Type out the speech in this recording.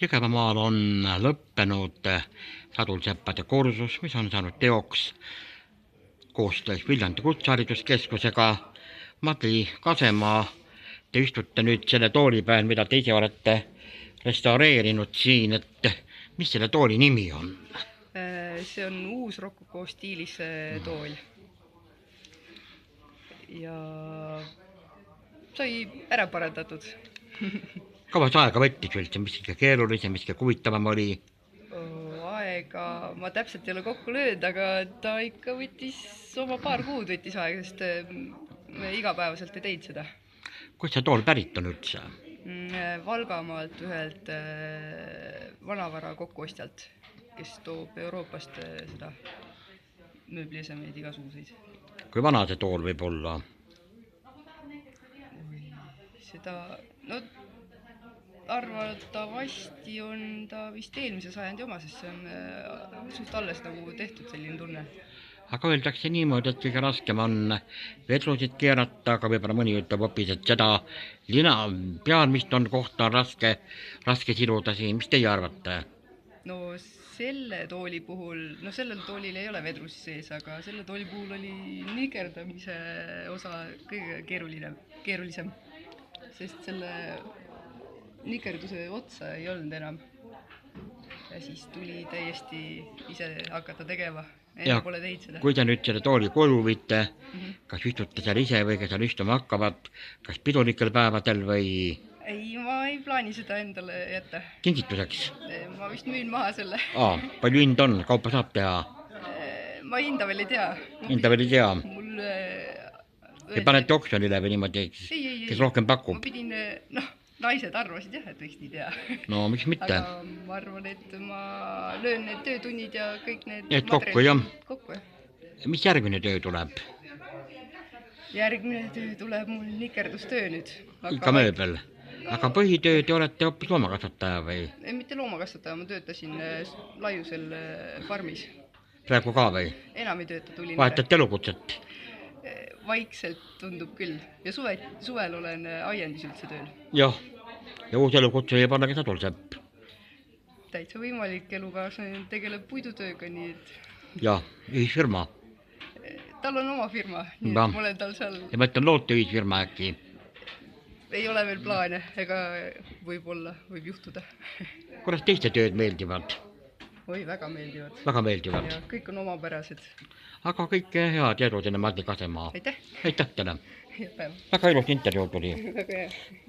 Jõgevamaal on lõppenud sadulseppade kursus, mis on saanud teoks koostöös Viljandi Kutsehariduskeskusega. Madli Kasemaa, te istute nüüd selle tooli peal, mida te ise olete restaureerinud siin, et mis selle tooli nimi on? See on uus rokoko stiilis tool. Ja sai ära parandatud. Kaua see aega võttis üldse, mis ikka keerulisem, mis ikka huvitavam oli? Aega ma täpselt ei ole kokku löönud, aga ta ikka võttis oma paar kuud võttis aega, sest me igapäevaselt ei teinud seda. Kus see tool pärit on üldse? Valgamaalt ühelt vanavara kokkuostjalt, kes toob Euroopast seda mööbliesemeid igasuguseid. Kui vana see tool võib olla? Seda, no arvatavasti on ta vist eelmise sajandi oma, sest see on suht alles nagu tehtud selline tunne. Aga öeldakse niimoodi, et kõige raskem on vedlusid keerata, aga võib-olla mõni ütleb hoopis, et seda lina pealmist on kohta raske siluda siin. Mis teie arvate? No selle tooli puhul, no sellel toolil ei ole vedrus sees, aga selle tooli puhul oli nikerdamise osa kõige keerulisem, sest selle nikerduse otsa ei olnud enam. Ja siis tuli täiesti ise hakata tegema. Enne pole teinud seda. Kui te nüüd selle tooli koju viite, kas istute seal ise või kes seal istuma hakkavad, kas pidulikel päevadel või? Ei, ma ei plaani seda endale jätta. Kingituseks? Ma vist müün maha selle. Palju hind on? Kaupa saab teha? Ma hinda veel ei tea. Hinda veel ei tea? Te panete oksjonile või niimoodi, kes rohkem pakub? Ma pidin, naised arvasid jah, et võiks nii teha. No miks mitte? Aga ma arvan, et ma löön need töötunnid ja kõik need kokku, jah? Kokku, jah. Mis järgmine töö tuleb? Järgmine töö tuleb mul nikerdustöö nüüd. Ikka mööbel. Aga põhitöö te olete hoopis loomakasvataja või? Mitte loomakasvataja, ma töötasin Laiusel farmis. Praegu ka või? Enam ei tööta tulin. Vahetate elukutset? Vaikselt tundub küll. Ja suvel olen aiendis üldse tööl. Jah. Ja uus elukutse võib olla ka sadulsepp. Täitsa võimalik, elukaaslane tegeleb puidutööga, nii et... Jah, ühisfirma. Tal on oma firma, nii et ma olen tal seal... Ja mõtlen loote ühisfirma äkki? Ei ole veel plaane, ega võib juhtuda. Kuidas teiste tööd meeldivad? Oi, väga meeldivad. Väga meeldivad. Ja kõik on omapärased. Aga kõike head edu teile Madli Kasemaa. Aitäh! Aitäh teile! Päeva! Väga ilus intervjuu tuli. Väga hea!